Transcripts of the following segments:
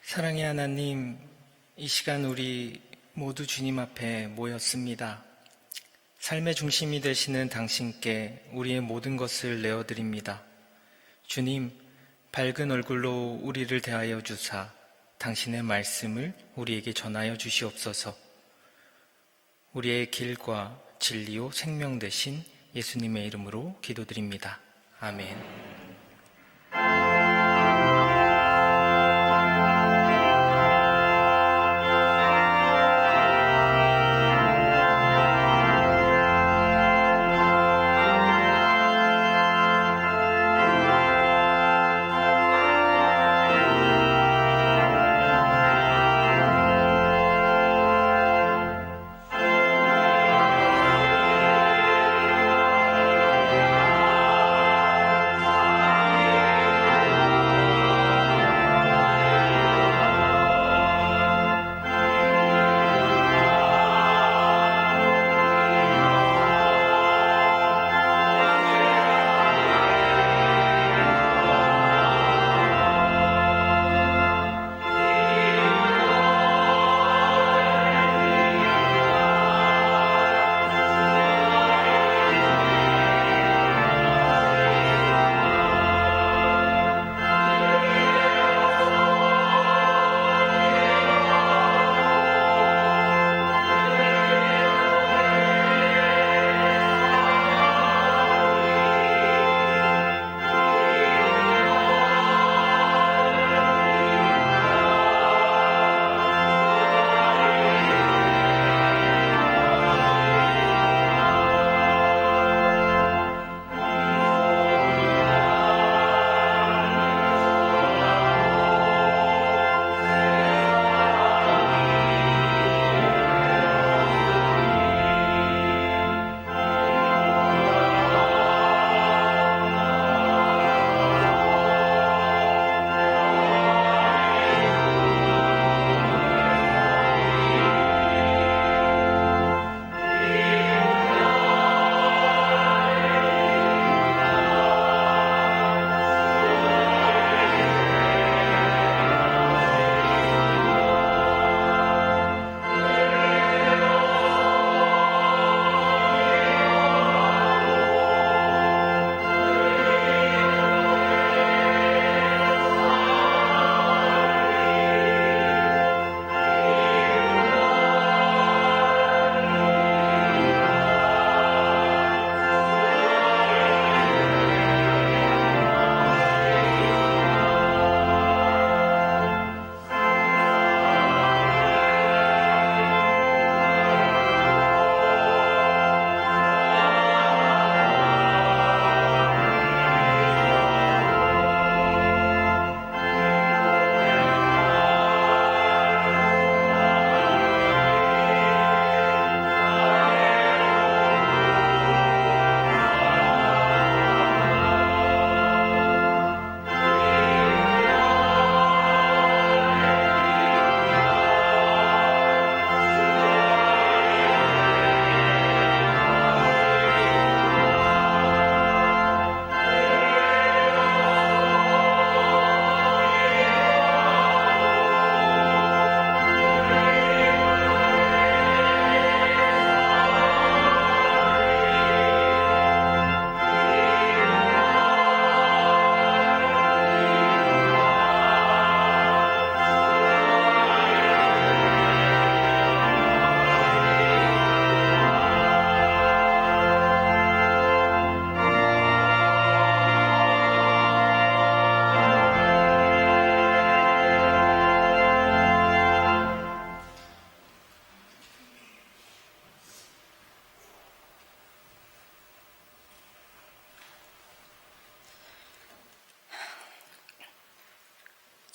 사랑의 하나님, 이 시간 우리 모두 주님 앞에 모였습니다. 삶의 중심이 되시는 당신께 우리의 모든 것을 내어드립니다. 주님, 밝은 얼굴로 우리를 대하여 주사 당신의 말씀을 우리에게 전하여 주시옵소서. 우리의 길과 진리요 생명 되신 예수님의 이름으로 기도드립니다. 아멘.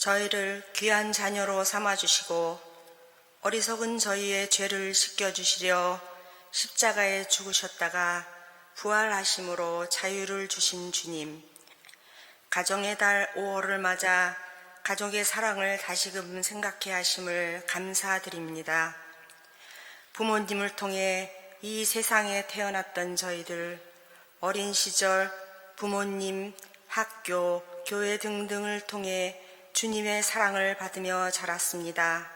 저희를 귀한 자녀로 삼아주시고 어리석은 저희의 죄를 씻겨주시려 십자가에 죽으셨다가 부활하심으로 자유를 주신 주님, 가정의 달 5월을 맞아 가족의 사랑을 다시금 생각해 하심을 감사드립니다. 부모님을 통해 이 세상에 태어났던 저희들, 어린 시절 부모님, 학교, 교회 등등을 통해 주님의 사랑을 받으며 자랐습니다.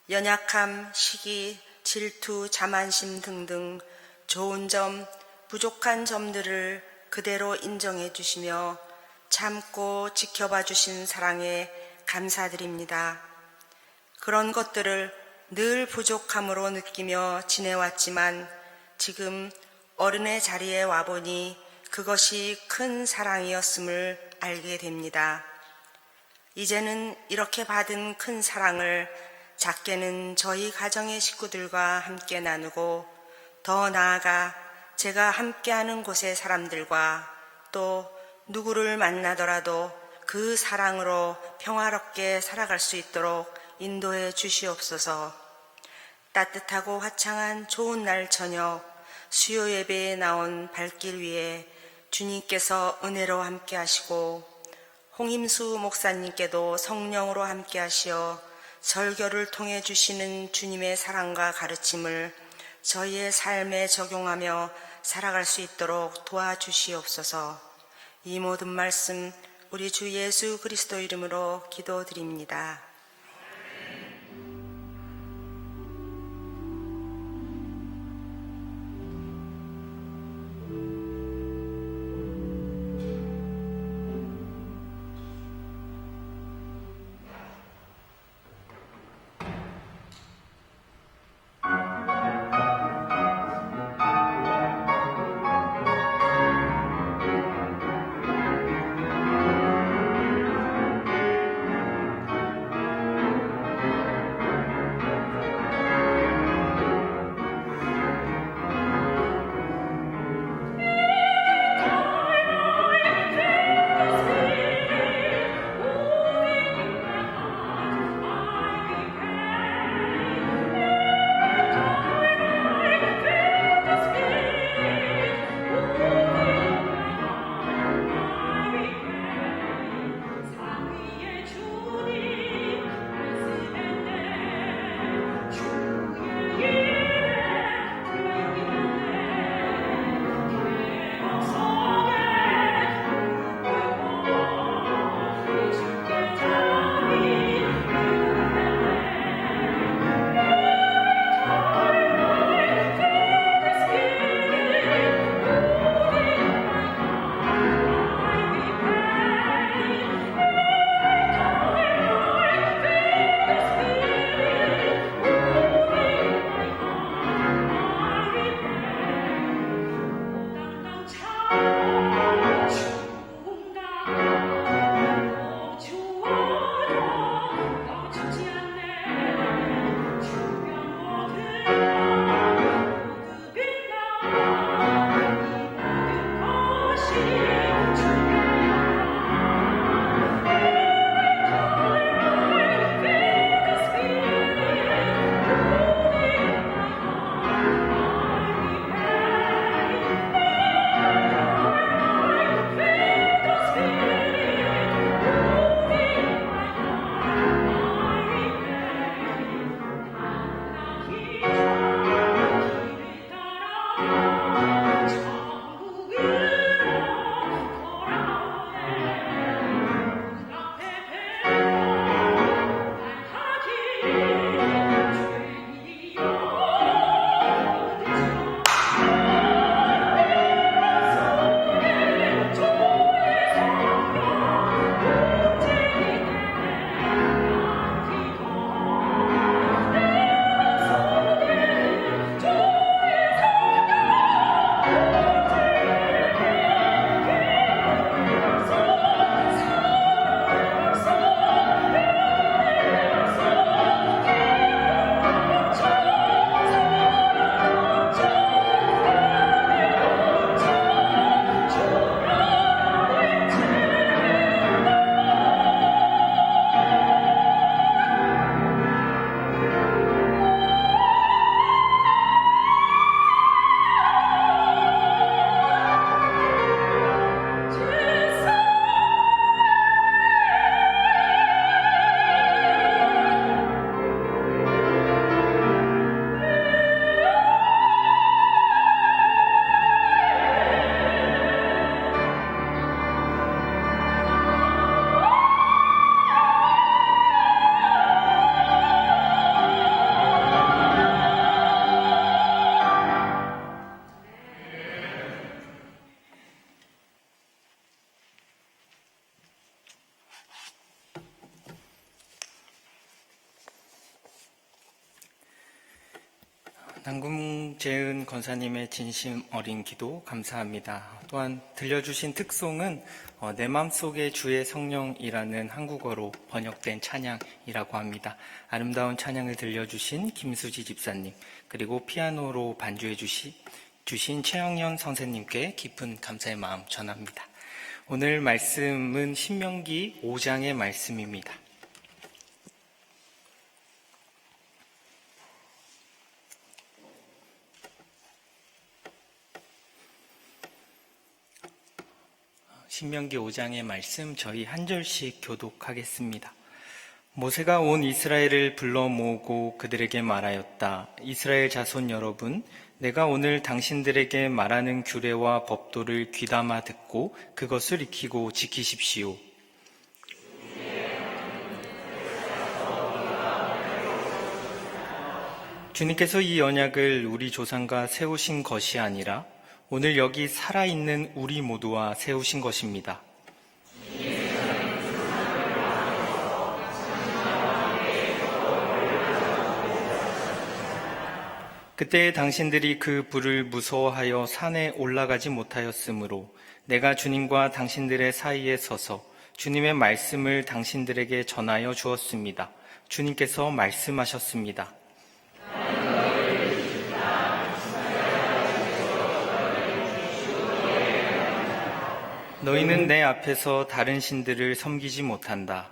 연약함, 시기, 질투, 자만심 등등 좋은 점, 부족한 점들을 그대로 인정해 주시며 참고 지켜봐 주신 사랑에 감사드립니다. 그런 것들을 늘 부족함으로 느끼며 지내왔지만 지금 어른의 자리에 와보니 그것이 큰 사랑이었음을 알게 됩니다. 이제는 이렇게 받은 큰 사랑을 작게는 저희 가정의 식구들과 함께 나누고 더 나아가 제가 함께하는 곳의 사람들과 또 누구를 만나더라도 그 사랑으로 평화롭게 살아갈 수 있도록 인도해 주시옵소서. 따뜻하고 화창한 좋은 날 저녁 수요 예배에 나온 발길 위에 주님께서 은혜로 함께 하시고 홍임수 목사님께도 성령으로 함께 하시어 설교를 통해 주시는 주님의 사랑과 가르침을 저희의 삶에 적용하며 살아갈 수 있도록 도와주시옵소서. 이 모든 말씀 우리 주 예수 그리스도 이름으로 기도드립니다. 남궁재은 권사님의 진심 어린 기도 감사합니다. 또한 들려주신 특송은 내 맘속에 주의 성령이라는 한국어로 번역된 찬양이라고 합니다. 아름다운 찬양을 들려주신 김수지 집사님, 그리고 피아노로 반주해 주신 최영현 선생님께 깊은 감사의 마음 전합니다. 오늘 말씀은 신명기 5장의 말씀입니다. 신명기 5장의 말씀 저희 한 절씩 교독하겠습니다. 모세가 온 이스라엘을 불러 모으고 그들에게 말하였다. 이스라엘 자손 여러분, 내가 오늘 당신들에게 말하는 규례와 법도를 귀담아 듣고 그것을 익히고 지키십시오. 주님께서 이 언약을 우리 조상과 세우신 것이 아니라 오늘 여기 살아있는 우리 모두와 세우신 것입니다. 그때 당신들이 그 불을 무서워하여 산에 올라가지 못하였으므로 내가 주님과 당신들의 사이에 서서 주님의 말씀을 당신들에게 전하여 주었습니다. 주님께서 말씀하셨습니다. 너희는 내 앞에서 다른 신들을 섬기지 못한다.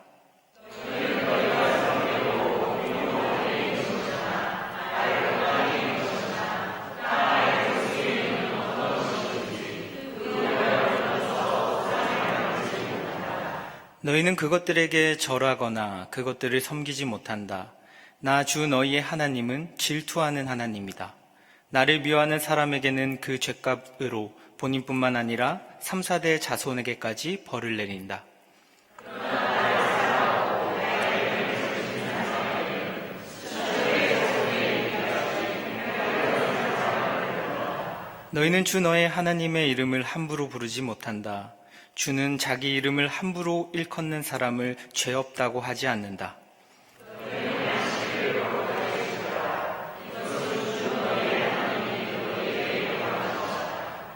너희는 그것들에게 절하거나 그것들을 섬기지 못한다. 나 주 너희의 하나님은 질투하는 하나님이다. 나를 미워하는 사람에게는 그 죗값으로 본인뿐만 아니라 3, 4대 자손에게까지 벌을 내린다. 너희는 주 너의 하나님의 이름을 함부로 부르지 못한다. 주는 자기 이름을 함부로 일컫는 사람을 죄 없다고 하지 않는다.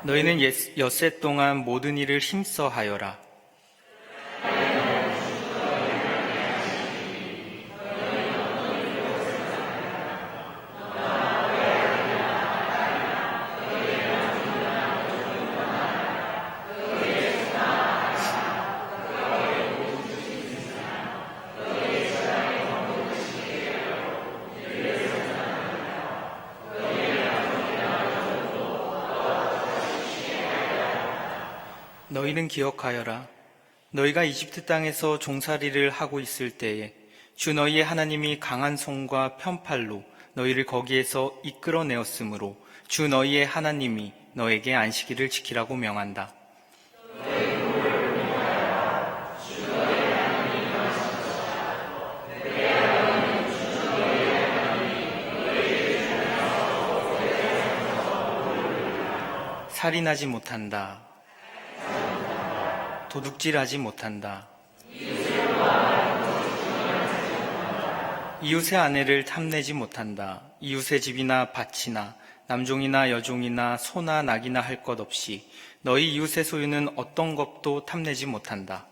너희는 엿새 동안 모든 일을 힘써 하여라. 너희는 기억하여라. 너희가 이집트 땅에서 종살이를 하고 있을 때에 주 너희의 하나님이 강한 손과 편팔로 너희를 거기에서 이끌어내었으므로 주 너희의 하나님이 너에게 안식일을 지키라고 명한다. 살인하지 못한다. 도둑질하지 못한다. 이웃의 아내를 탐내지 못한다. 이웃의 집이나 밭이나 남종이나 여종이나 소나 낙이나 할 것 없이 너희 이웃의 소유는 어떤 것도 탐내지 못한다.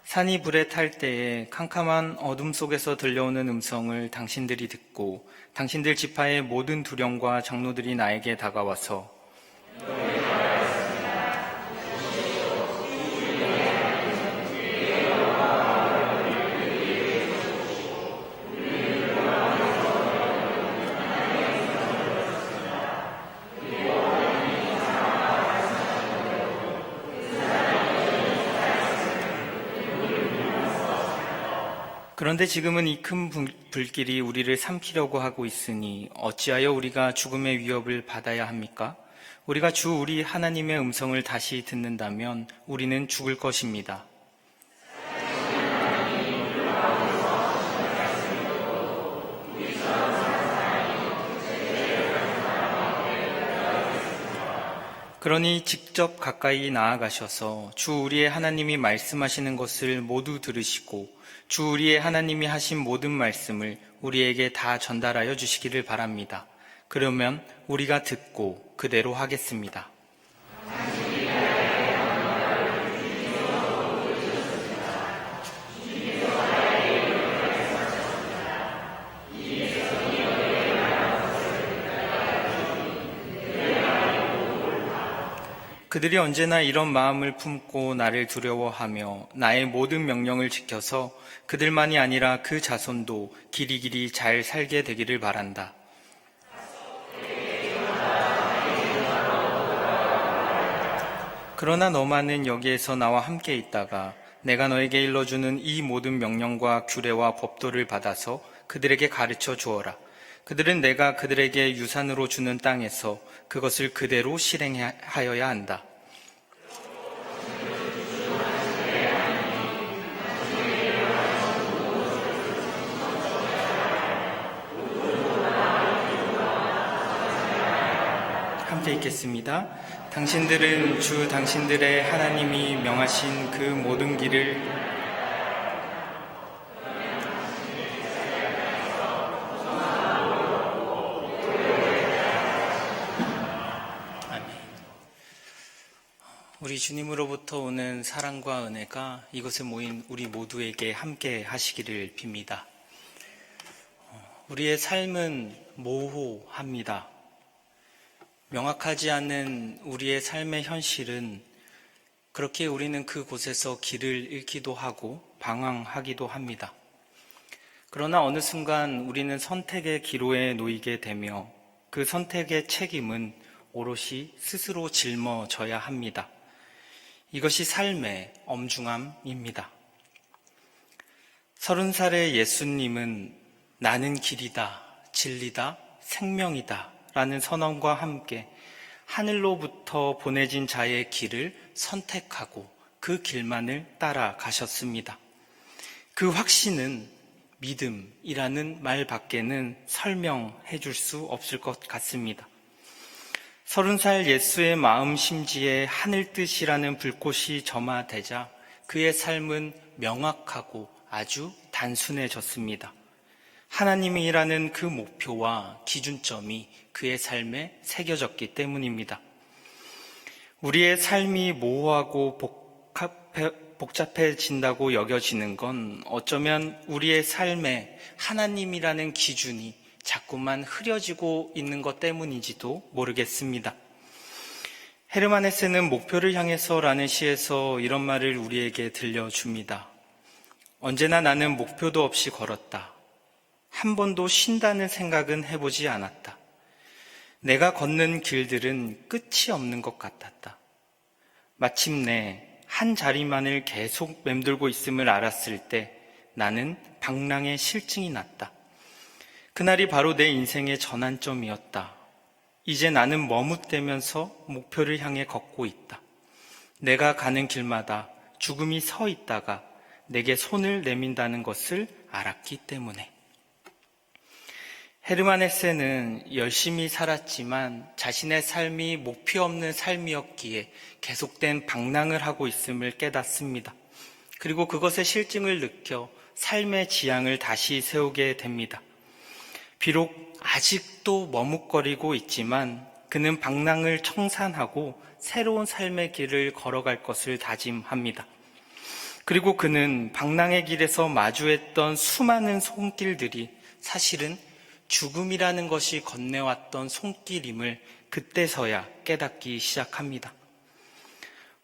산이 불에 탈 때에 캄캄한 어둠 속에서 들려오는 음성을 당신들이 듣고 당신들 지파의 모든 두령과 장로들이 나에게 다가와서 그런데 지금은 이 큰 불길이 우리를 삼키려고 하고 있으니 어찌하여 우리가 죽음의 위협을 받아야 합니까? 우리가 주 우리 하나님의 음성을 다시 듣는다면 우리는 죽을 것입니다. 그러니 직접 가까이 나아가셔서 주 우리의 하나님이 말씀하시는 것을 모두 들으시고 주 우리의 하나님이 하신 모든 말씀을 우리에게 다 전달하여 주시기를 바랍니다. 그러면 우리가 듣고 그대로 하겠습니다. 그들이 언제나 이런 마음을 품고 나를 두려워하며 나의 모든 명령을 지켜서 그들만이 아니라 그 자손도 길이길이 잘 살게 되기를 바란다. 그러나 너만은 여기에서 나와 함께 있다가 내가 너에게 일러주는 이 모든 명령과 규례와 법도를 받아서 그들에게 가르쳐 주어라. 그들은 내가 그들에게 유산으로 주는 땅에서 그것을 그대로 실행하여야 한다. 함께 읽겠습니다. 당신들은 주 당신들의 하나님이 명하신 그 모든 길을 우리 주님으로부터 오는 사랑과 은혜가 이곳에 모인 우리 모두에게 함께 하시기를 빕니다. 우리의 삶은 모호합니다. 명확하지 않은 우리의 삶의 현실은 그렇게 우리는 그곳에서 길을 잃기도 하고 방황하기도 합니다. 그러나 어느 순간 우리는 선택의 기로에 놓이게 되며 그 선택의 책임은 오롯이 스스로 짊어져야 합니다. 이것이 삶의 엄중함입니다. 30살의 예수님은 나는 길이다, 진리다, 생명이다 라는 선언과 함께 하늘로부터 보내진 자의 길을 선택하고 그 길만을 따라가셨습니다. 그 확신은 믿음이라는 말 밖에는 설명해 줄 수 없을 것 같습니다. 30살 예수의 마음 심지에 하늘뜻이라는 불꽃이 점화되자 그의 삶은 명확하고 아주 단순해졌습니다. 하나님이라는 그 목표와 기준점이 그의 삶에 새겨졌기 때문입니다. 우리의 삶이 모호하고 복잡해진다고 여겨지는 건 어쩌면 우리의 삶에 하나님이라는 기준이 자꾸만 흐려지고 있는 것 때문인지도 모르겠습니다. 헤르만 헤세는 목표를 향해서라는 시에서 이런 말을 우리에게 들려줍니다. 언제나 나는 목표도 없이 걸었다. 한 번도 쉰다는 생각은 해보지 않았다. 내가 걷는 길들은 끝이 없는 것 같았다. 마침내 한 자리만을 계속 맴돌고 있음을 알았을 때 나는 방랑의 실증이 났다. 그날이 바로 내 인생의 전환점이었다. 이제 나는 머뭇대면서 목표를 향해 걷고 있다. 내가 가는 길마다 죽음이 서 있다가 내게 손을 내민다는 것을 알았기 때문에. 헤르만 헤세는 열심히 살았지만 자신의 삶이 목표 없는 삶이었기에 계속된 방랑을 하고 있음을 깨닫습니다. 그리고 그것의 실증을 느껴 삶의 지향을 다시 세우게 됩니다. 비록 아직도 머뭇거리고 있지만 그는 방랑을 청산하고 새로운 삶의 길을 걸어갈 것을 다짐합니다. 그리고 그는 방랑의 길에서 마주했던 수많은 손길들이 사실은 죽음이라는 것이 건네왔던 손길임을 그때서야 깨닫기 시작합니다.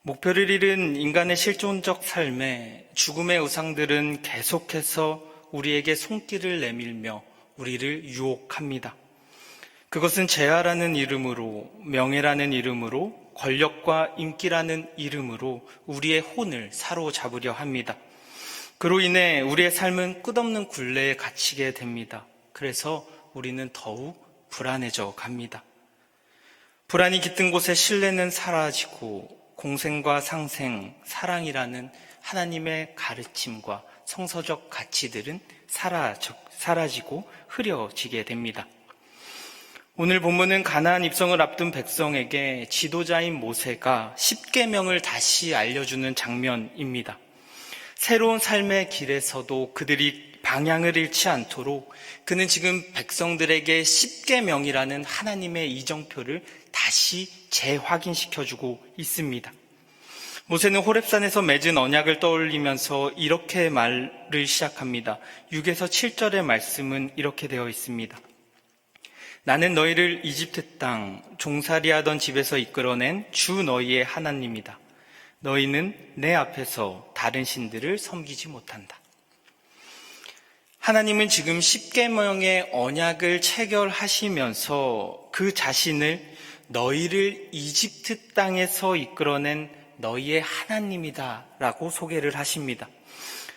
목표를 잃은 인간의 실존적 삶에 죽음의 우상들은 계속해서 우리에게 손길을 내밀며 우리를 유혹합니다. 그것은 재화라는 이름으로, 명예라는 이름으로, 권력과 인기라는 이름으로 우리의 혼을 사로잡으려 합니다. 그로 인해 우리의 삶은 끝없는 굴레에 갇히게 됩니다. 그래서 우리는 더욱 불안해져 갑니다. 불안이 깃든 곳에 신뢰는 사라지고 공생과 상생, 사랑이라는 하나님의 가르침과 성서적 가치들은 사라지고 흐려지게 됩니다. 오늘 본문은 가나안 입성을 앞둔 백성에게 지도자인 모세가 십계명을 다시 알려주는 장면입니다. 새로운 삶의 길에서도 그들이 방향을 잃지 않도록 그는 지금 백성들에게 십계명이라는 하나님의 이정표를 다시 재확인시켜주고 있습니다. 모세는 호렙산에서 맺은 언약을 떠올리면서 이렇게 말을 시작합니다. 6에서 7절의 말씀은 이렇게 되어 있습니다. 나는 너희를 이집트 땅 종살이하던 집에서 이끌어낸 주 너희의 하나님이다. 너희는 내 앞에서 다른 신들을 섬기지 못한다. 하나님은 지금 십계명의 언약을 체결하시면서 그 자신을 너희를 이집트 땅에서 이끌어낸 너희의 하나님이다 라고 소개를 하십니다.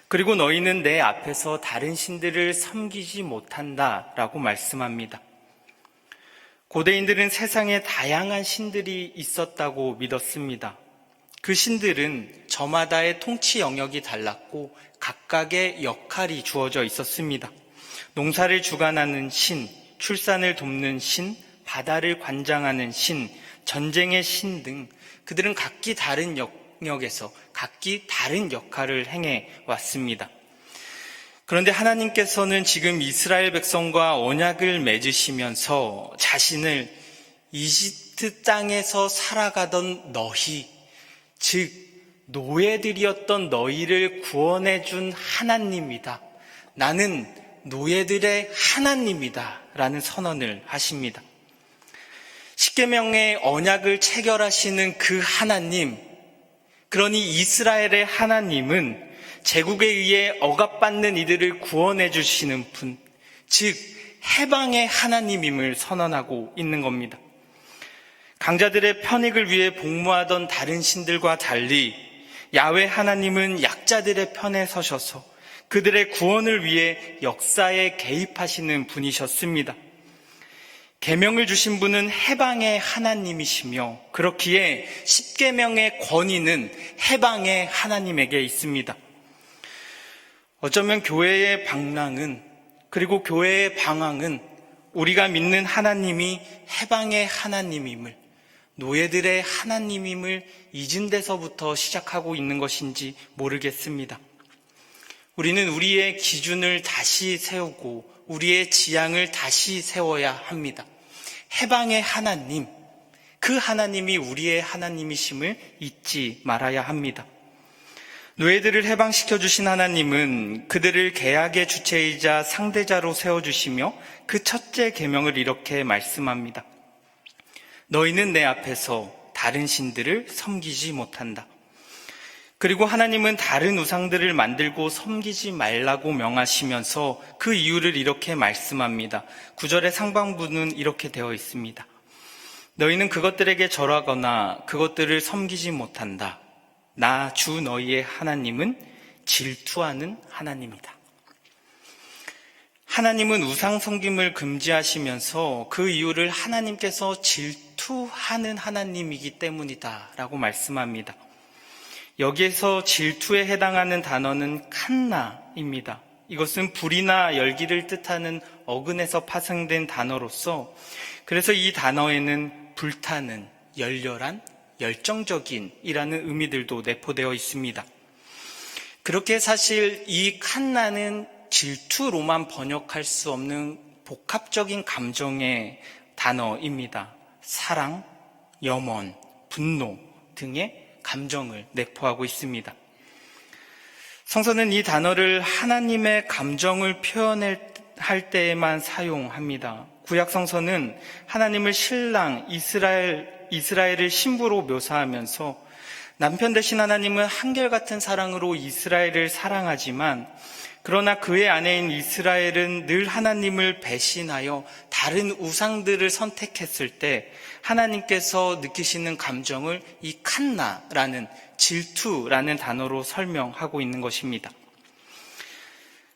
그리고 너희는 내 앞에서 다른 신들을 섬기지 못한다 라고 말씀합니다. 고대인들은 세상에 다양한 신들이 있었다고 믿었습니다. 그 신들은 저마다의 통치 영역이 달랐고 각각의 역할이 주어져 있었습니다. 농사를 주관하는 신, 출산을 돕는 신, 바다를 관장하는 신, 전쟁의 신 등 그들은 각기 다른 영역에서 각기 다른 역할을 행해 왔습니다. 그런데 하나님께서는 지금 이스라엘 백성과 언약을 맺으시면서 자신을 이집트 땅에서 살아가던 너희, 즉 노예들이었던 너희를 구원해 준 하나님이다. 나는 노예들의 하나님이다 라는 선언을 하십니다. 십계명의 언약을 체결하시는 그 하나님, 그러니 이스라엘의 하나님은 제국에 의해 억압받는 이들을 구원해 주시는 분, 즉 해방의 하나님임을 선언하고 있는 겁니다. 강자들의 편익을 위해 복무하던 다른 신들과 달리 야훼 하나님은 약자들의 편에 서셔서 그들의 구원을 위해 역사에 개입하시는 분이셨습니다. 계명을 주신 분은 해방의 하나님이시며 그렇기에 십계명의 권위는 해방의 하나님에게 있습니다. 어쩌면 교회의 방랑은, 그리고 교회의 방황은 우리가 믿는 하나님이 해방의 하나님임을, 노예들의 하나님임을 잊은 데서부터 시작하고 있는 것인지 모르겠습니다. 우리는 우리의 기준을 다시 세우고 우리의 지향을 다시 세워야 합니다. 해방의 하나님, 그 하나님이 우리의 하나님이심을 잊지 말아야 합니다. 노예들을 해방시켜 주신 하나님은 그들을 계약의 주체이자 상대자로 세워주시며 그 첫째 계명을 이렇게 말씀합니다. 너희는 내 앞에서 다른 신들을 섬기지 못한다. 그리고 하나님은 다른 우상들을 만들고 섬기지 말라고 명하시면서 그 이유를 이렇게 말씀합니다. 9절의 상반부는 이렇게 되어 있습니다. 너희는 그것들에게 절하거나 그것들을 섬기지 못한다. 나 주 너희의 하나님은 질투하는 하나님이다. 하나님은 우상 섬김을 금지하시면서 그 이유를 하나님께서 질투하는 하나님이기 때문이다 라고 말씀합니다. 여기에서 질투에 해당하는 단어는 칸나입니다. 이것은 불이나 열기를 뜻하는 어근에서 파생된 단어로서 그래서 이 단어에는 불타는, 열렬한, 열정적인 이라는 의미들도 내포되어 있습니다. 그렇게 사실 이 칸나는 질투로만 번역할 수 없는 복합적인 감정의 단어입니다. 사랑, 염원, 분노 등의 감정을 내포하고 있습니다. 성서는 이 단어를 하나님의 감정을 표현할 때에만 사용합니다. 구약 성서는 하나님을 신랑 이스라엘을 신부로 묘사하면서 남편 되신 하나님은 한결같은 사랑으로 이스라엘을 사랑하지만 그러나 그의 아내인 이스라엘은 늘 하나님을 배신하여 다른 우상들을 선택했을 때 하나님께서 느끼시는 감정을 이 칸나라는 질투라는 단어로 설명하고 있는 것입니다.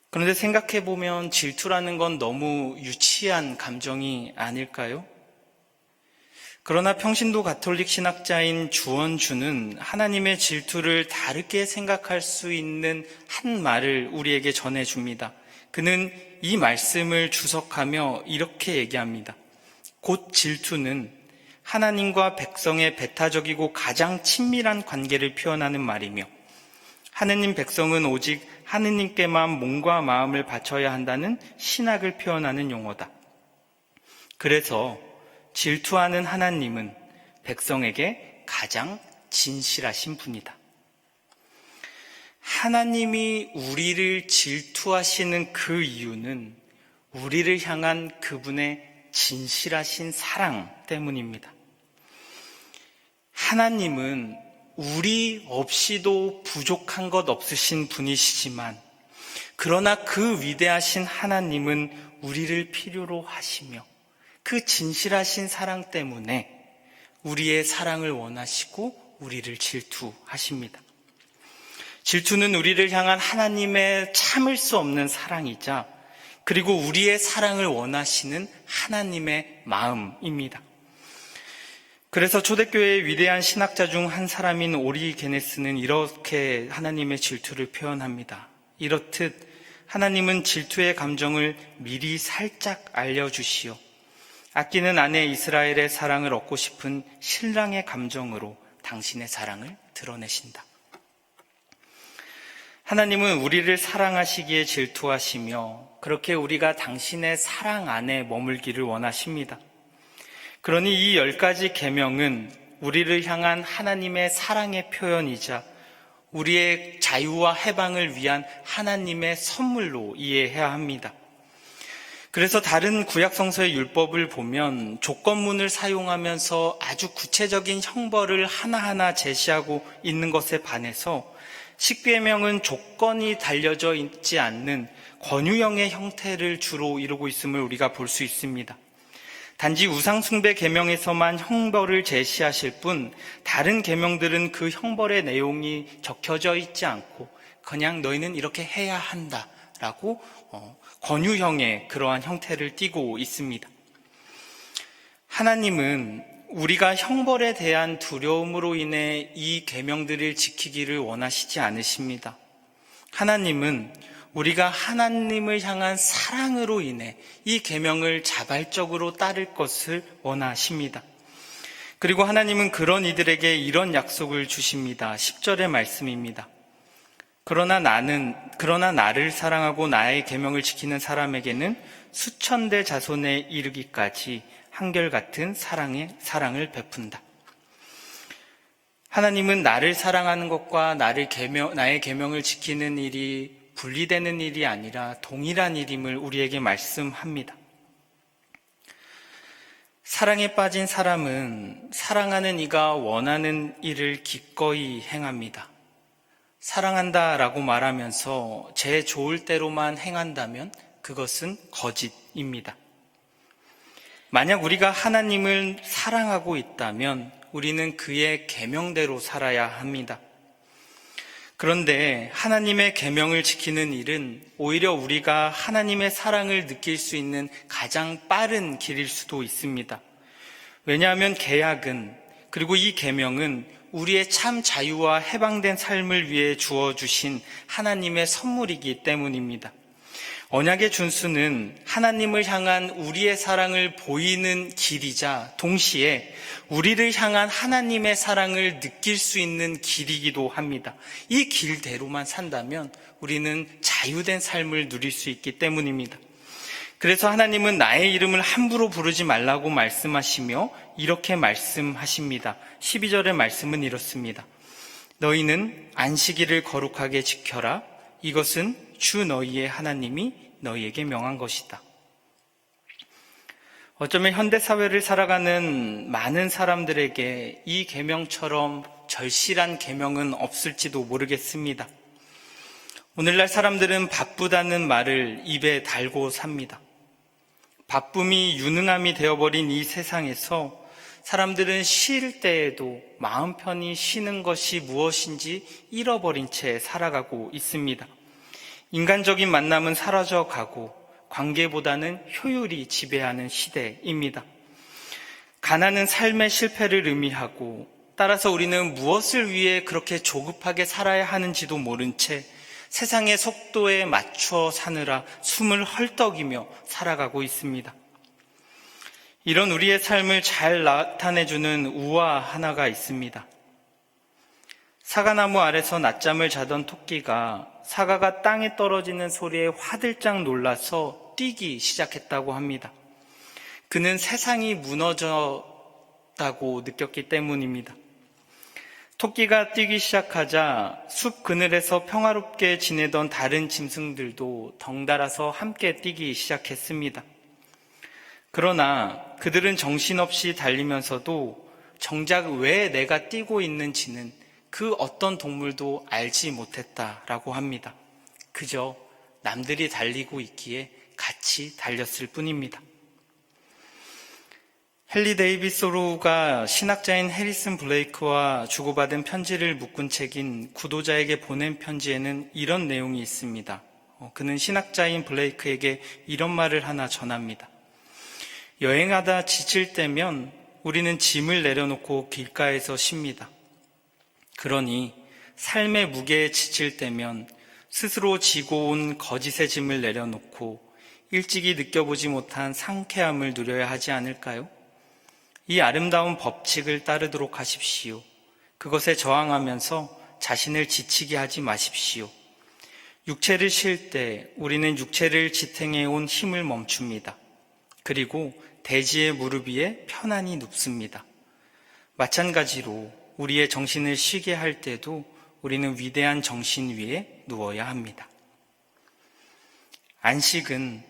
그런데 생각해보면 질투라는 건 너무 유치한 감정이 아닐까요? 그러나 평신도 가톨릭 신학자인 주원주는 하나님의 질투를 다르게 생각할 수 있는 한 말을 우리에게 전해줍니다. 그는 이 말씀을 주석하며 이렇게 얘기합니다. 곧 질투는 하나님과 백성의 배타적이고 가장 친밀한 관계를 표현하는 말이며, 하느님 백성은 오직 하느님께만 몸과 마음을 바쳐야 한다는 신학을 표현하는 용어다. 그래서 질투하는 하나님은 백성에게 가장 진실하신 분이다. 하나님이 우리를 질투하시는 그 이유는 우리를 향한 그분의 진실하신 사랑 때문입니다. 하나님은 우리 없이도 부족한 것 없으신 분이시지만, 그러나 그 위대하신 하나님은 우리를 필요로 하시며 그 진실하신 사랑 때문에 우리의 사랑을 원하시고 우리를 질투하십니다. 질투는 우리를 향한 하나님의 참을 수 없는 사랑이자, 그리고 우리의 사랑을 원하시는 하나님의 마음입니다. 그래서 초대교회의 위대한 신학자 중 한 사람인 오리게네스는 이렇게 하나님의 질투를 표현합니다. 이렇듯 하나님은 질투의 감정을 미리 살짝 알려주시오. 아끼는 아내 이스라엘의 사랑을 얻고 싶은 신랑의 감정으로 당신의 사랑을 드러내신다. 하나님은 우리를 사랑하시기에 질투하시며, 그렇게 우리가 당신의 사랑 안에 머물기를 원하십니다. 그러니 이 10가지 계명은 우리를 향한 하나님의 사랑의 표현이자 우리의 자유와 해방을 위한 하나님의 선물로 이해해야 합니다. 그래서 다른 구약성서의 율법을 보면 조건문을 사용하면서 아주 구체적인 형벌을 하나하나 제시하고 있는 것에 반해서 십계명은 조건이 달려져 있지 않는 권유형의 형태를 주로 이루고 있음을 우리가 볼 수 있습니다. 단지 우상숭배 계명에서만 형벌을 제시하실 뿐, 다른 계명들은 그 형벌의 내용이 적혀져 있지 않고 그냥 너희는 이렇게 해야 한다라고 권유형의 그러한 형태를 띠고 있습니다. 하나님은 우리가 형벌에 대한 두려움으로 인해 이 계명들을 지키기를 원하시지 않으십니다. 하나님은 우리가 하나님을 향한 사랑으로 인해 이 계명을 자발적으로 따를 것을 원하십니다. 그리고 하나님은 그런 이들에게 이런 약속을 주십니다. 10절의 말씀입니다. 그러나 나를 사랑하고 나의 계명을 지키는 사람에게는 수천대 자손에 이르기까지 한결같은 사랑을 베푼다. 하나님은 나를 사랑하는 것과 나의 계명을 지키는 일이 분리되는 일이 아니라 동일한 일임을 우리에게 말씀합니다. 사랑에 빠진 사람은 사랑하는 이가 원하는 일을 기꺼이 행합니다. 사랑한다라고 말하면서 제 좋을 대로만 행한다면 그것은 거짓입니다. 만약 우리가 하나님을 사랑하고 있다면 우리는 그의 계명대로 살아야 합니다. 그런데 하나님의 계명을 지키는 일은 오히려 우리가 하나님의 사랑을 느낄 수 있는 가장 빠른 길일 수도 있습니다. 왜냐하면 계약은, 그리고 이 계명은 우리의 참 자유와 해방된 삶을 위해 주어주신 하나님의 선물이기 때문입니다. 언약의 준수는 하나님을 향한 우리의 사랑을 보이는 길이자 동시에 우리를 향한 하나님의 사랑을 느낄 수 있는 길이기도 합니다. 이 길대로만 산다면 우리는 자유된 삶을 누릴 수 있기 때문입니다. 그래서 하나님은 나의 이름을 함부로 부르지 말라고 말씀하시며 이렇게 말씀하십니다. 12절의 말씀은 이렇습니다. 너희는 안식일을 거룩하게 지켜라. 이것은 주 너희의 하나님이 너희에게 명한 것이다. 어쩌면 현대사회를 살아가는 많은 사람들에게 이 계명처럼 절실한 계명은 없을지도 모르겠습니다. 오늘날 사람들은 바쁘다는 말을 입에 달고 삽니다. 바쁨이 유능함이 되어버린 이 세상에서 사람들은 쉴 때에도 마음 편히 쉬는 것이 무엇인지 잃어버린 채 살아가고 있습니다. 인간적인 만남은 사라져가고 관계보다는 효율이 지배하는 시대입니다. 가난은 삶의 실패를 의미하고, 따라서 우리는 무엇을 위해 그렇게 조급하게 살아야 하는지도 모른 채 세상의 속도에 맞춰 사느라 숨을 헐떡이며 살아가고 있습니다. 이런 우리의 삶을 잘 나타내주는 우화 하나가 있습니다. 사과나무 아래서 낮잠을 자던 토끼가 사과가 땅에 떨어지는 소리에 화들짝 놀라서 뛰기 시작했다고 합니다. 그는 세상이 무너졌다고 느꼈기 때문입니다. 토끼가 뛰기 시작하자 숲 그늘에서 평화롭게 지내던 다른 짐승들도 덩달아서 함께 뛰기 시작했습니다. 그러나 그들은 정신없이 달리면서도 정작 왜 내가 뛰고 있는지는 그 어떤 동물도 알지 못했다라고 합니다. 그저 남들이 달리고 있기에 같이 달렸을 뿐입니다. 헨리 데이빗 소로우가 신학자인 해리슨 블레이크와 주고받은 편지를 묶은 책인 구도자에게 보낸 편지에는 이런 내용이 있습니다. 그는 신학자인 블레이크에게 이런 말을 하나 전합니다. 여행하다 지칠 때면 우리는 짐을 내려놓고 길가에서 쉽니다. 그러니 삶의 무게에 지칠 때면 스스로 지고 온 거짓의 짐을 내려놓고 일찍이 느껴보지 못한 상쾌함을 누려야 하지 않을까요? 이 아름다운 법칙을 따르도록 하십시오. 그것에 저항하면서 자신을 지치게 하지 마십시오. 육체를 쉴 때 우리는 육체를 지탱해온 힘을 멈춥니다. 그리고 대지의 무릎 위에 편안히 눕습니다. 마찬가지로 우리의 정신을 쉬게 할 때도 우리는 위대한 정신 위에 누워야 합니다. 안식은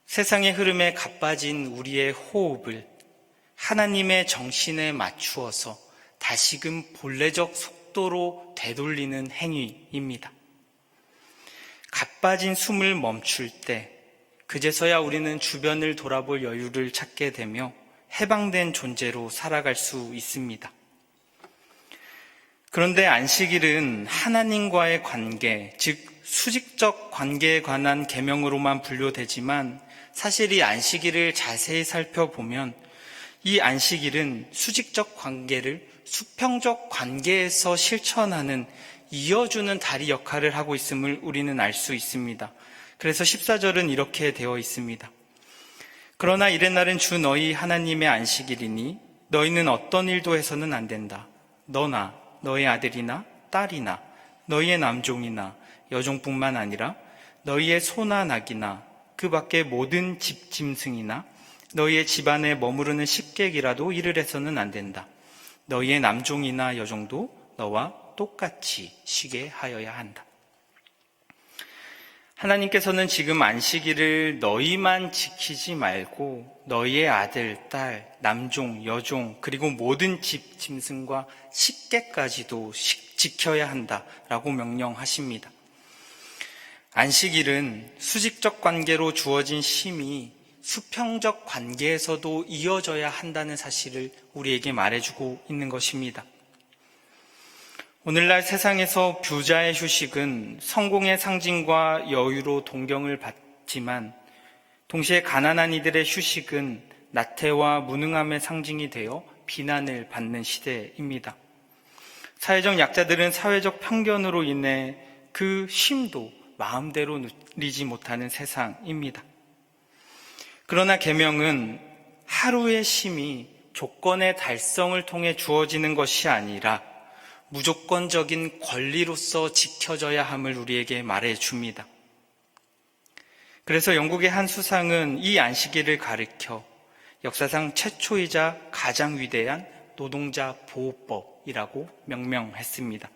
세상의 흐름에 가빠진 우리의 호흡을 하나님의 정신에 맞추어서 다시금 본래적 속도로 되돌리는 행위입니다. 가빠진 숨을 멈출 때 그제서야 우리는 주변을 돌아볼 여유를 찾게 되며 해방된 존재로 살아갈 수 있습니다. 그런데 안식일은 하나님과의 관계, 즉 수직적 관계에 관한 계명으로만 분류되지만 사실 이 안식일을 자세히 살펴보면 이 안식일은 수직적 관계를 수평적 관계에서 실천하는 이어주는 다리 역할을 하고 있음을 우리는 알 수 있습니다. 그래서 14절은 이렇게 되어 있습니다. 그러나 이튿날은 주 너희 하나님의 안식일이니 너희는 어떤 일도 해서는 안 된다. 너나 너희 아들이나 딸이나 너희의 남종이나 여종뿐만 아니라 너희의 소나 낙이나 그 밖의 모든 집 짐승이나 너희의 집안에 머무르는 식객이라도 일을 해서는 안 된다. 너희의 남종이나 여종도 너와 똑같이 쉬게 하여야 한다. 하나님께서는 지금 안식일을 너희만 지키지 말고 너희의 아들, 딸, 남종, 여종, 그리고 모든 집 짐승과 식객까지도 지켜야 한다라고 명령하십니다. 안식일은 수직적 관계로 주어진 쉼이 수평적 관계에서도 이어져야 한다는 사실을 우리에게 말해주고 있는 것입니다. 오늘날 세상에서 부자의 휴식은 성공의 상징과 여유로 동경을 받지만 동시에 가난한 이들의 휴식은 나태와 무능함의 상징이 되어 비난을 받는 시대입니다. 사회적 약자들은 사회적 편견으로 인해 그 쉼도 마음대로 누리지 못하는 세상입니다. 그러나 계명은 하루의 쉼이 조건의 달성을 통해 주어지는 것이 아니라 무조건적인 권리로서 지켜져야 함을 우리에게 말해줍니다. 그래서 영국의 한 수상은 이 안식일을 가리켜 역사상 최초이자 가장 위대한 노동자 보호법이라고 명명했습니다.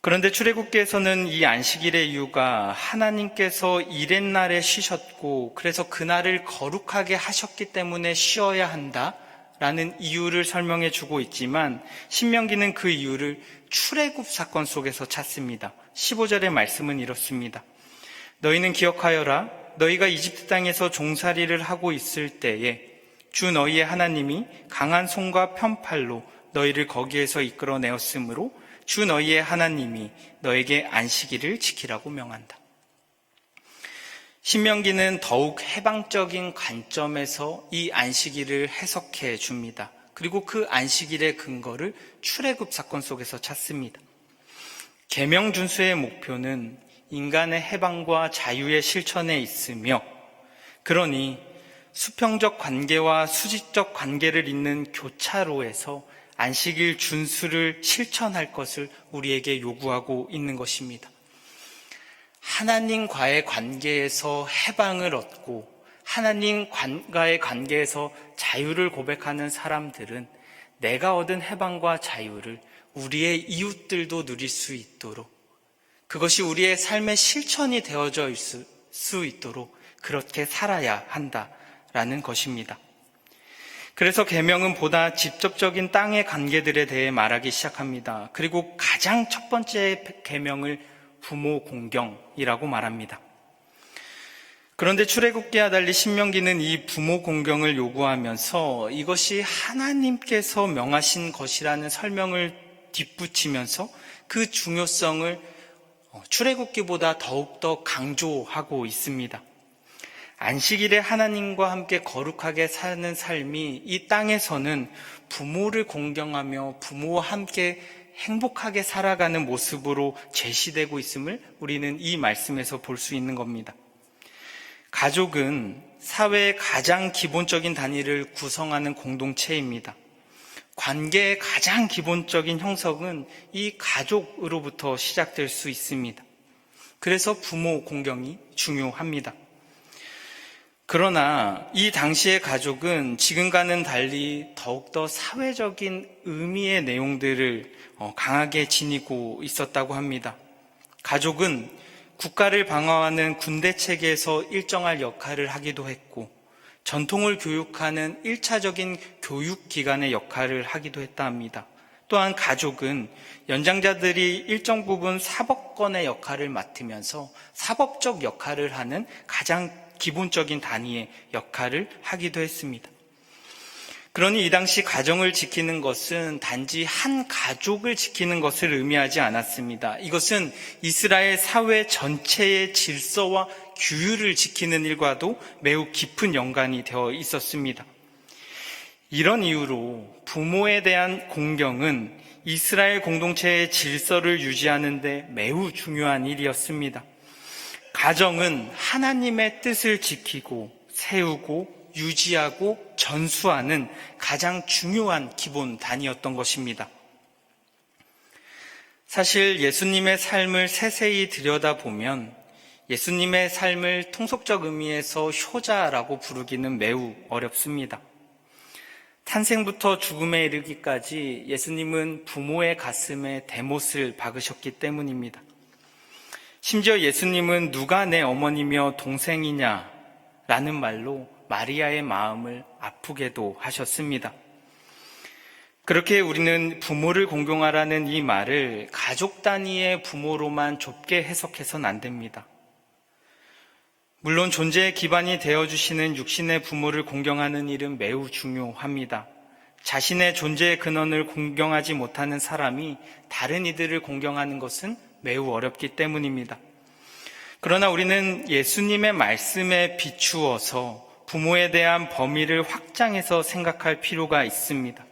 그런데 출애굽기에서는 이 안식일의 이유가 하나님께서 이튿날에 쉬셨고 그래서 그날을 거룩하게 하셨기 때문에 쉬어야 한다라는 이유를 설명해 주고 있지만 신명기는 그 이유를 출애굽 사건 속에서 찾습니다. 15절의 말씀은 이렇습니다. 너희는 기억하여라. 너희가 이집트 땅에서 종살이를 하고 있을 때에 주 너희의 하나님이 강한 손과 편팔로 너희를 거기에서 이끌어내었으므로 주 너희의 하나님이 너에게 안식일을 지키라고 명한다. 신명기는 더욱 해방적인 관점에서 이 안식일을 해석해 줍니다. 그리고 그 안식일의 근거를 출애굽 사건 속에서 찾습니다. 계명 준수의 목표는 인간의 해방과 자유의 실천에 있으며 그러니 수평적 관계와 수직적 관계를 잇는 교차로에서 안식일 준수를 실천할 것을 우리에게 요구하고 있는 것입니다. 하나님과의 관계에서 해방을 얻고 하나님과의 관계에서 자유를 고백하는 사람들은 내가 얻은 해방과 자유를 우리의 이웃들도 누릴 수 있도록, 그것이 우리의 삶의 실천이 되어져 있을 수 있도록 그렇게 살아야 한다라는 것입니다. 그래서 계명은 보다 직접적인 땅의 관계들에 대해 말하기 시작합니다. 그리고 가장 첫 번째 계명을 부모 공경이라고 말합니다. 그런데 출애굽기와 달리 신명기는 이 부모 공경을 요구하면서 이것이 하나님께서 명하신 것이라는 설명을 뒷붙이면서 그 중요성을 출애굽기보다 더욱더 강조하고 있습니다. 안식일에 하나님과 함께 거룩하게 사는 삶이 이 땅에서는 부모를 공경하며 부모와 함께 행복하게 살아가는 모습으로 제시되고 있음을 우리는 이 말씀에서 볼 수 있는 겁니다. 가족은 사회의 가장 기본적인 단위를 구성하는 공동체입니다. 관계의 가장 기본적인 형성은 이 가족으로부터 시작될 수 있습니다. 그래서 부모 공경이 중요합니다. 그러나 이 당시의 가족은 지금과는 달리 더욱더 사회적인 의미의 내용들을 강하게 지니고 있었다고 합니다. 가족은 국가를 방어하는 군대 체계에서 일정할 역할을 하기도 했고, 전통을 교육하는 1차적인 교육기관의 역할을 하기도 했다 합니다. 또한 가족은 연장자들이 일정 부분 사법권의 역할을 맡으면서 사법적 역할을 하는 가장 기본적인 단위의 역할을 하기도 했습니다. 그러니 이 당시 가정을 지키는 것은 단지 한 가족을 지키는 것을 의미하지 않았습니다. 이것은 이스라엘 사회 전체의 질서와 규율을 지키는 일과도 매우 깊은 연관이 되어 있었습니다. 이런 이유로 부모에 대한 공경은 이스라엘 공동체의 질서를 유지하는 데 매우 중요한 일이었습니다. 가정은 하나님의 뜻을 지키고 세우고 유지하고 전수하는 가장 중요한 기본 단위였던 것입니다. 사실 예수님의 삶을 세세히 들여다보면 예수님의 삶을 통속적 의미에서 효자라고 부르기는 매우 어렵습니다. 탄생부터 죽음에 이르기까지 예수님은 부모의 가슴에 대못을 박으셨기 때문입니다. 심지어 예수님은 누가 내 어머니며 동생이냐 라는 말로 마리아의 마음을 아프게도 하셨습니다. 그렇게 우리는 부모를 공경하라는 이 말을 가족 단위의 부모로만 좁게 해석해서는 안 됩니다. 물론 존재의 기반이 되어주시는 육신의 부모를 공경하는 일은 매우 중요합니다. 자신의 존재의 근원을 공경하지 못하는 사람이 다른 이들을 공경하는 것은 매우 어렵기 때문입니다. 그러나 우리는 예수님의 말씀에 비추어서 부모에 대한 범위를 확장해서 생각할 필요가 있습니다.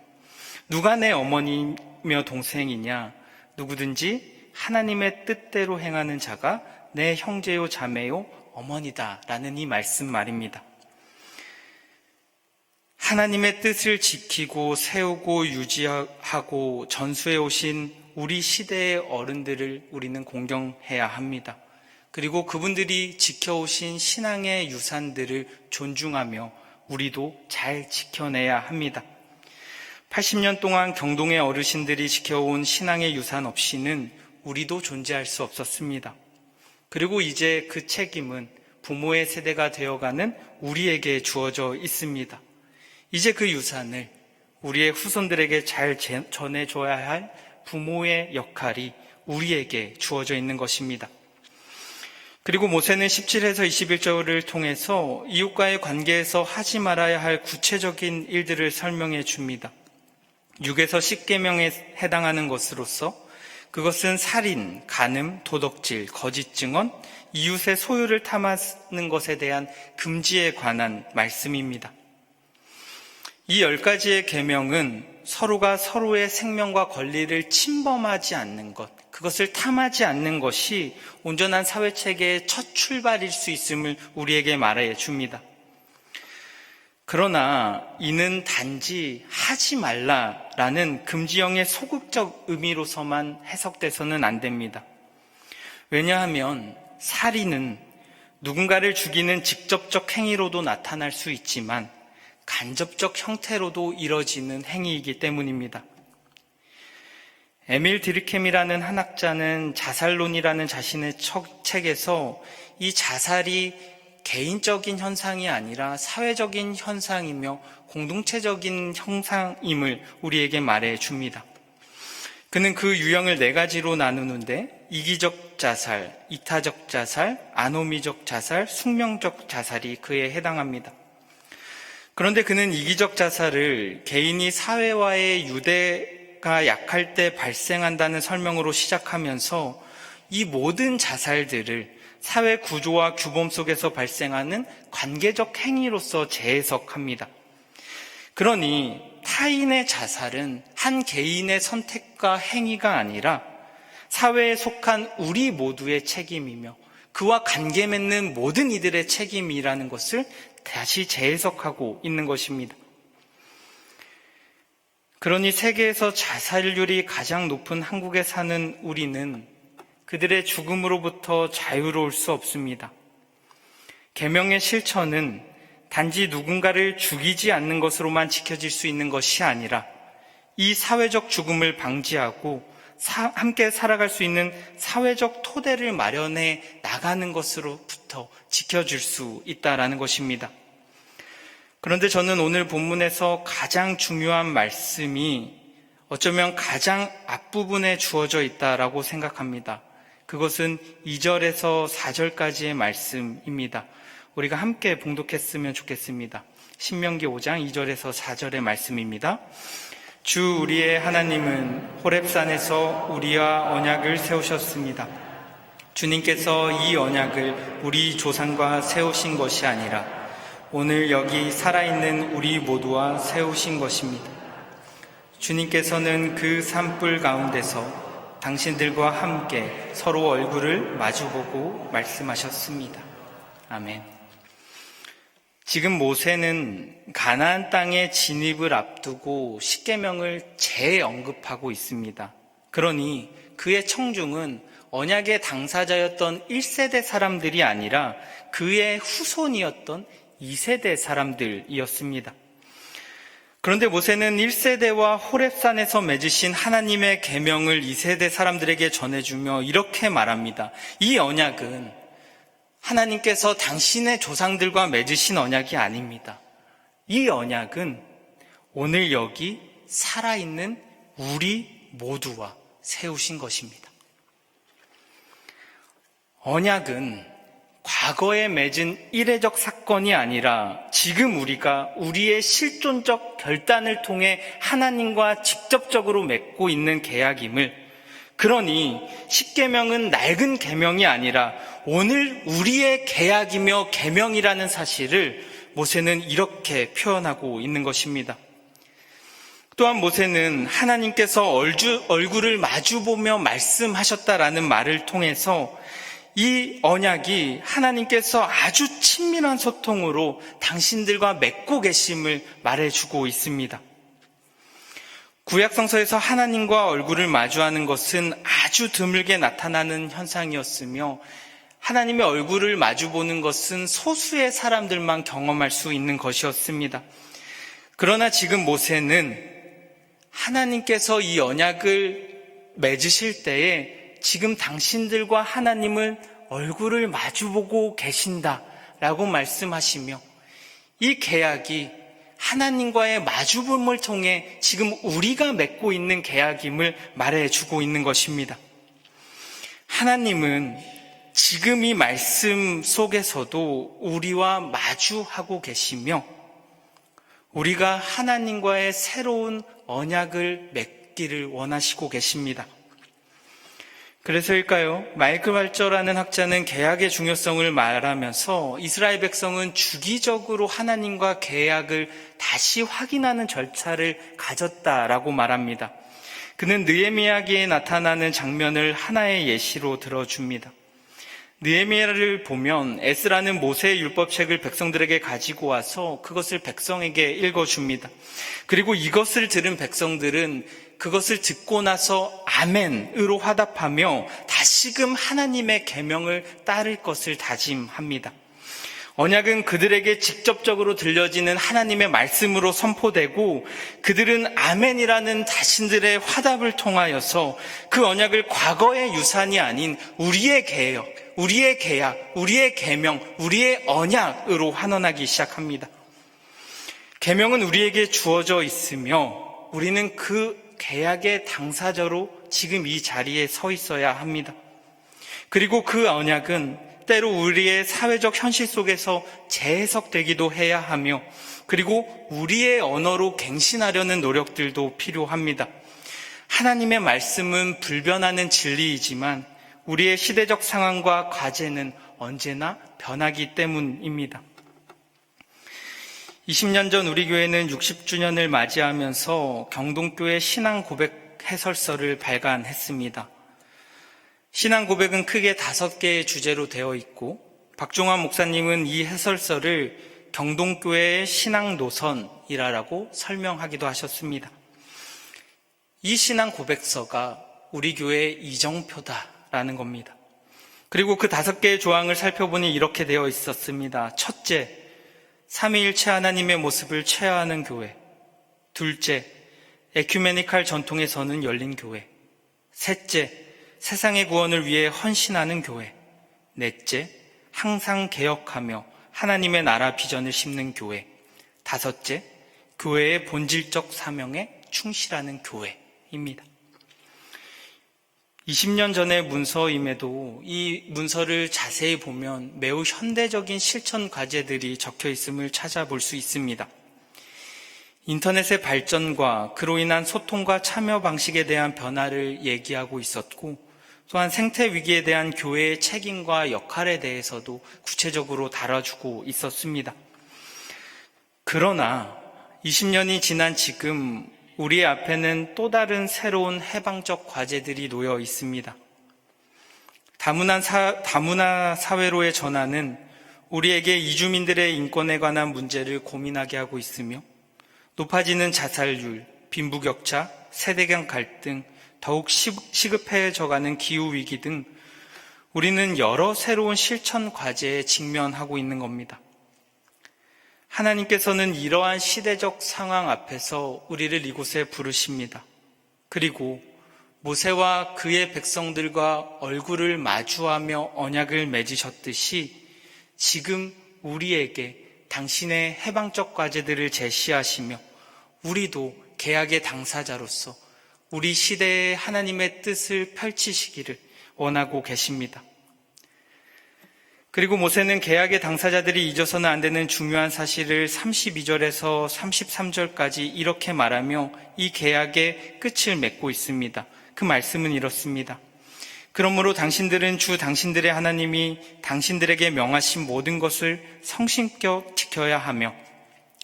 누가 내 어머니며 동생이냐? 누구든지 하나님의 뜻대로 행하는 자가 내 형제요 자매요 어머니다 라는 이 말씀 말입니다. 하나님의 뜻을 지키고 세우고 유지하고 전수해 오신 우리 시대의 어른들을 우리는 공경해야 합니다. 그리고 그분들이 지켜오신 신앙의 유산들을 존중하며 우리도 잘 지켜내야 합니다. 80년 동안 경동의 어르신들이 지켜온 신앙의 유산 없이는 우리도 존재할 수 없었습니다. 그리고 이제 그 책임은 부모의 세대가 되어가는 우리에게 주어져 있습니다. 이제 그 유산을 우리의 후손들에게 잘 전해줘야 할 부모의 역할이 우리에게 주어져 있는 것입니다. 그리고 모세는 17에서 21절을 통해서 이웃과의 관계에서 하지 말아야 할 구체적인 일들을 설명해 줍니다. 6에서 10계명에 해당하는 것으로서 그것은 살인, 간음, 도덕질, 거짓 증언, 이웃의 소유를 탐하는 것에 대한 금지에 관한 말씀입니다. 이 10가지의 계명은 서로가 서로의 생명과 권리를 침범하지 않는 것, 그것을 탐하지 않는 것이 온전한 사회체계의 첫 출발일 수 있음을 우리에게 말해 줍니다. 그러나 이는 단지 하지 말라라는 금지형의 소극적 의미로서만 해석돼서는 안 됩니다. 왜냐하면 살인은 누군가를 죽이는 직접적 행위로도 나타날 수 있지만 간접적 형태로도 이뤄지는 행위이기 때문입니다. 에밀 드리켐이라는 한학자는 자살론이라는 자신의 책에서 이 자살이 개인적인 현상이 아니라 사회적인 현상이며 공동체적인 형상임을 우리에게 말해줍니다. 그는 그 유형을 4가지로 나누는데 이기적 자살, 이타적 자살, 아노미적 자살, 숙명적 자살이 그에 해당합니다. 그런데 그는 이기적 자살을 개인이 사회와의 유대가 약할 때 발생한다는 설명으로 시작하면서 이 모든 자살들을 사회 구조와 규범 속에서 발생하는 관계적 행위로서 재해석합니다. 그러니 타인의 자살은 한 개인의 선택과 행위가 아니라 사회에 속한 우리 모두의 책임이며 그와 관계 맺는 모든 이들의 책임이라는 것을 다시 재해석하고 있는 것입니다. 그러니 세계에서 자살률이 가장 높은 한국에 사는 우리는 그들의 죽음으로부터 자유로울 수 없습니다. 계명의 실천은 단지 누군가를 죽이지 않는 것으로만 지켜질 수 있는 것이 아니라 이 사회적 죽음을 방지하고 함께 살아갈 수 있는 사회적 토대를 마련해 나가는 것으로부터 지켜줄 수 있다라는 것입니다. 그런데 저는 오늘 본문에서 가장 중요한 말씀이 어쩌면 가장 앞부분에 주어져 있다라고 생각합니다. 그것은 2절에서 4절까지의 말씀입니다. 우리가 함께 봉독했으면 좋겠습니다. 신명기 5장 2절에서 4절의 말씀입니다. 주 우리의 하나님은 호렙산에서 우리와 언약을 세우셨습니다. 주님께서 이 언약을 우리 조상과 세우신 것이 아니라 오늘 여기 살아있는 우리 모두와 세우신 것입니다. 주님께서는 그 산불 가운데서 당신들과 함께 서로 얼굴을 마주보고 말씀하셨습니다. 아멘. 지금 모세는 가나안 땅의 진입을 앞두고 십계명을 재언급하고 있습니다. 그러니 그의 청중은 언약의 당사자였던 1세대 사람들이 아니라 그의 후손이었던 2세대 사람들이었습니다. 그런데 모세는 1세대와 호렙산에서 맺으신 하나님의 계명을 2세대 사람들에게 전해주며 이렇게 말합니다. 이 언약은 하나님께서 당신의 조상들과 맺으신 언약이 아닙니다. 이 언약은 오늘 여기 살아있는 우리 모두와 세우신 것입니다. 언약은 과거에 맺은 이례적 사건이 아니라 지금 우리가 우리의 실존적 결단을 통해 하나님과 직접적으로 맺고 있는 계약임을, 그러니 십계명은 낡은 계명이 아니라 오늘 우리의 계약이며 계명이라는 사실을 모세는 이렇게 표현하고 있는 것입니다. 또한 모세는 하나님께서 얼굴을 마주보며 말씀하셨다라는 말을 통해서 이 언약이 하나님께서 아주 친밀한 소통으로 당신들과 맺고 계심을 말해주고 있습니다. 구약성서에서 하나님과 얼굴을 마주하는 것은 아주 드물게 나타나는 현상이었으며 하나님의 얼굴을 마주보는 것은 소수의 사람들만 경험할 수 있는 것이었습니다. 그러나 지금 모세는 하나님께서 이 언약을 맺으실 때에 지금 당신들과 하나님을 얼굴을 마주보고 계신다라고 말씀하시며 이 계약이 하나님과의 마주봄을 통해 지금 우리가 맺고 있는 계약임을 말해주고 있는 것입니다. 하나님은 지금 이 말씀 속에서도 우리와 마주하고 계시며 우리가 하나님과의 새로운 언약을 맺기를 원하시고 계십니다. 그래서일까요? 마이클 발저라는 학자는 계약의 중요성을 말하면서 이스라엘 백성은 주기적으로 하나님과 계약을 다시 확인하는 절차를 가졌다라고 말합니다. 그는 느헤미야기에 나타나는 장면을 하나의 예시로 들어줍니다. 느헤미야를 보면 에스라는 모세의 율법책을 백성들에게 가지고 와서 그것을 백성에게 읽어줍니다. 그리고 이것을 들은 백성들은 그것을 듣고 나서 아멘으로 화답하며 다시금 하나님의 계명을 따를 것을 다짐합니다. 언약은 그들에게 직접적으로 들려지는 하나님의 말씀으로 선포되고 그들은 아멘이라는 자신들의 화답을 통하여서 그 언약을 과거의 유산이 아닌 우리의 개혁, 우리의 계약, 우리의 계명, 우리의 언약으로 환원하기 시작합니다. 계명은 우리에게 주어져 있으며 우리는 그 계약의 당사자로 지금 이 자리에 서 있어야 합니다. 그리고 그 언약은 때로 우리의 사회적 현실 속에서 재해석되기도 해야 하며 그리고 우리의 언어로 갱신하려는 노력들도 필요합니다. 하나님의 말씀은 불변하는 진리이지만 우리의 시대적 상황과 과제는 언제나 변하기 때문입니다. 20년 전 우리 교회는 60주년을 맞이하면서 경동교회 신앙 고백 해설서를 발간했습니다. 신앙 고백은 크게 5개의 주제로 되어 있고 박종환 목사님은 이 해설서를 경동교회의 신앙 노선이라고 설명하기도 하셨습니다. 이 신앙 고백서가 우리 교회의 이정표다라는 겁니다. 그리고 그 5개의 조항을 살펴보니 이렇게 되어 있었습니다. 첫째, 삼위일체 하나님의 모습을 체화하는 교회. 둘째, 에큐메니칼 전통에 서는 열린 교회. 셋째, 세상의 구원을 위해 헌신하는 교회. 넷째, 항상 개혁하며 하나님의 나라 비전을 심는 교회. 다섯째, 교회의 본질적 사명에 충실하는 교회입니다. 20년 전의 문서임에도 이 문서를 자세히 보면 매우 현대적인 실천 과제들이 적혀 있음을 찾아볼 수 있습니다. 인터넷의 발전과 그로 인한 소통과 참여 방식에 대한 변화를 얘기하고 있었고 또한 생태 위기에 대한 교회의 책임과 역할에 대해서도 구체적으로 다뤄주고 있었습니다. 그러나 20년이 지난 지금 우리 앞에는 또 다른 새로운 해방적 과제들이 놓여 있습니다. 다문화 사회로의 전환은 우리에게 이주민들의 인권에 관한 문제를 고민하게 하고 있으며 높아지는 자살률, 빈부격차, 세대 간 갈등, 더욱 시급해져가는 기후위기 등 우리는 여러 새로운 실천 과제에 직면하고 있는 겁니다. 하나님께서는 이러한 시대적 상황 앞에서 우리를 이곳에 부르십니다. 그리고 모세와 그의 백성들과 얼굴을 마주하며 언약을 맺으셨듯이 지금 우리에게 당신의 해방적 과제들을 제시하시며 우리도 계약의 당사자로서 우리 시대에 하나님의 뜻을 펼치시기를 원하고 계십니다. 그리고 모세는 계약의 당사자들이 잊어서는 안 되는 중요한 사실을 32절에서 33절까지 이렇게 말하며 이 계약의 끝을 맺고 있습니다. 그 말씀은 이렇습니다. 그러므로 당신들은 주 당신들의 하나님이 당신들에게 명하신 모든 것을 성심껏 지켜야 하며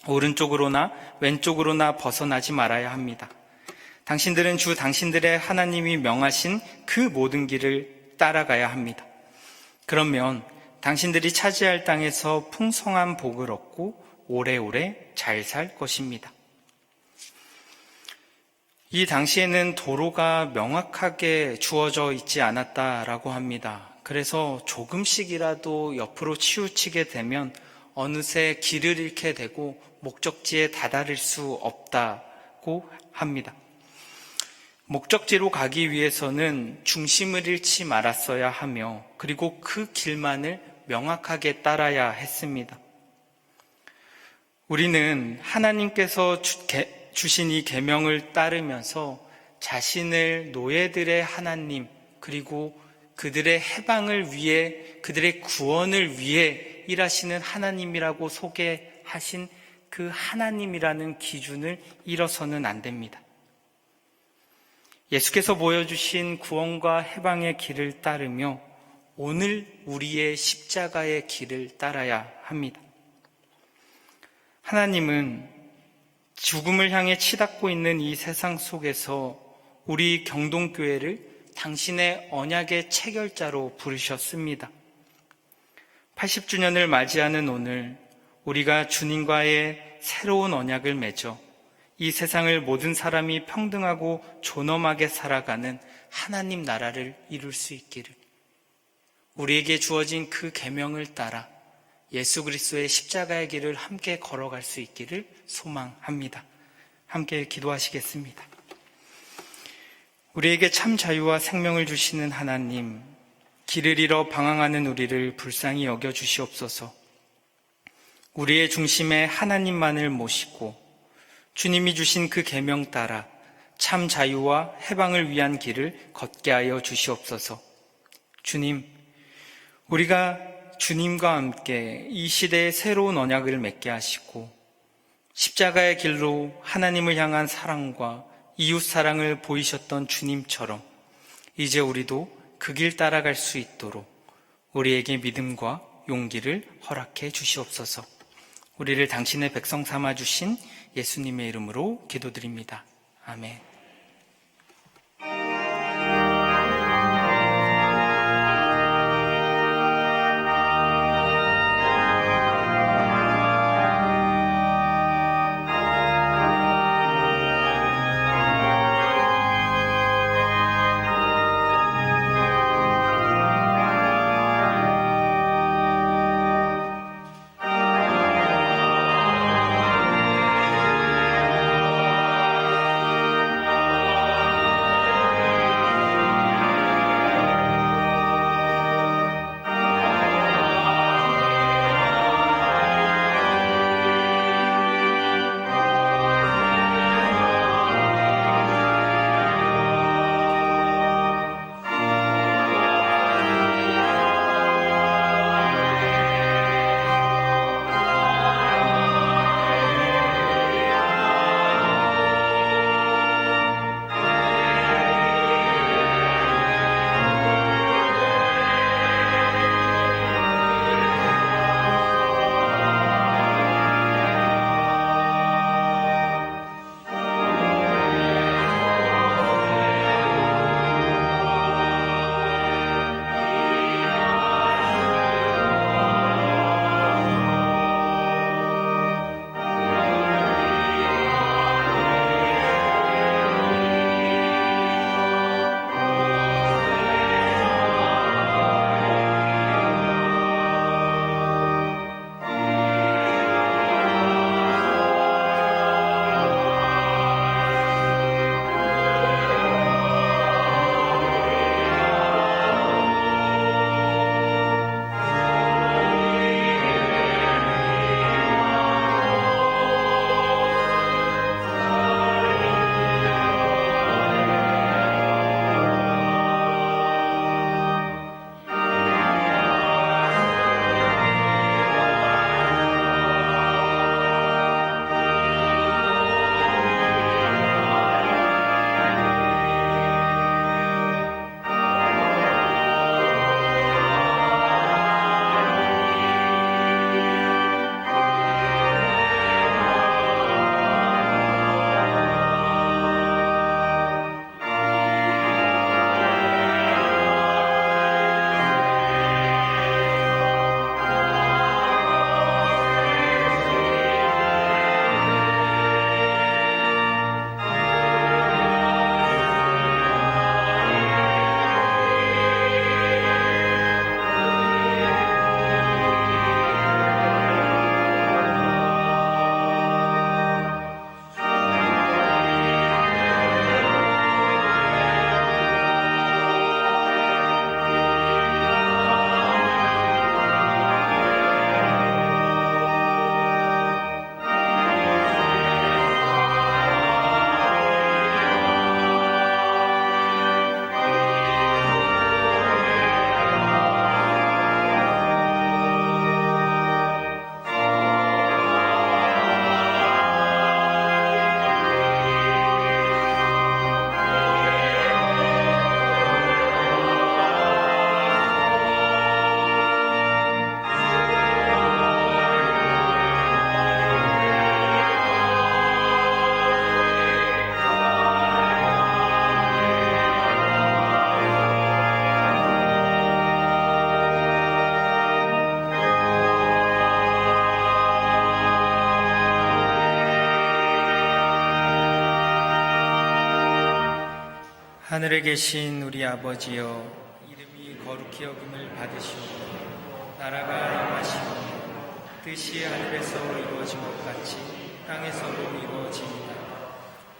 오른쪽으로나 왼쪽으로나 벗어나지 말아야 합니다. 당신들은 주 당신들의 하나님이 명하신 그 모든 길을 따라가야 합니다. 그러면 당신들이 차지할 땅에서 풍성한 복을 얻고 오래오래 잘 살 것입니다. 이 당시에는 도로가 명확하게 주어져 있지 않았다라고 합니다. 그래서 조금씩이라도 옆으로 치우치게 되면 어느새 길을 잃게 되고 목적지에 다다를 수 없다고 합니다. 목적지로 가기 위해서는 중심을 잃지 말았어야 하며 그리고 그 길만을 명확하게 따라야 했습니다. 우리는 하나님께서 주신 이 계명을 따르면서 자신을 노예들의 하나님 그리고 그들의 해방을 위해 그들의 구원을 위해 일하시는 하나님이라고 소개하신 그 하나님이라는 기준을 잃어서는 안 됩니다. 예수께서 보여주신 구원과 해방의 길을 따르며 오늘 우리의 십자가의 길을 따라야 합니다. 하나님은 죽음을 향해 치닫고 있는 이 세상 속에서 우리 경동교회를 당신의 언약의 체결자로 부르셨습니다. 80주년을 맞이하는 오늘, 우리가 주님과의 새로운 언약을 맺어 이 세상을 모든 사람이 평등하고 존엄하게 살아가는 하나님 나라를 이룰 수 있기를, 우리에게 주어진 그 계명을 따라 예수 그리스도의 십자가의 길을 함께 걸어갈 수 있기를 소망합니다. 함께 기도하시겠습니다. 우리에게 참 자유와 생명을 주시는 하나님, 길을 잃어 방황하는 우리를 불쌍히 여겨 주시옵소서. 우리의 중심에 하나님만을 모시고 주님이 주신 그 계명 따라 참 자유와 해방을 위한 길을 걷게 하여 주시옵소서. 주님, 우리가 주님과 함께 이 시대의 새로운 언약을 맺게 하시고 십자가의 길로 하나님을 향한 사랑과 이웃 사랑을 보이셨던 주님처럼 이제 우리도 그 길 따라갈 수 있도록 우리에게 믿음과 용기를 허락해 주시옵소서. 우리를 당신의 백성 삼아 주신 예수님의 이름으로 기도드립니다. 아멘. 하늘에 계신 우리 아버지여, 이름이 거룩히 여김을 받으시오며 나라가 임하시오며 뜻이 하늘에서 이루어진 것 같이 땅에서도 이루어지이다.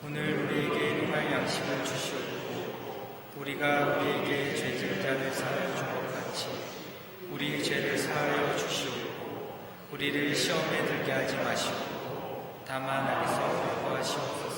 오늘 우리에게 일용할 양식을 주시옵고 우리가 우리에게 죄진 자를 사하여 준 것 같이 우리 죄를 사하여 주시옵고 우리를 시험에 들게 하지 마시옵고 다만 악에서 구하시옵소서.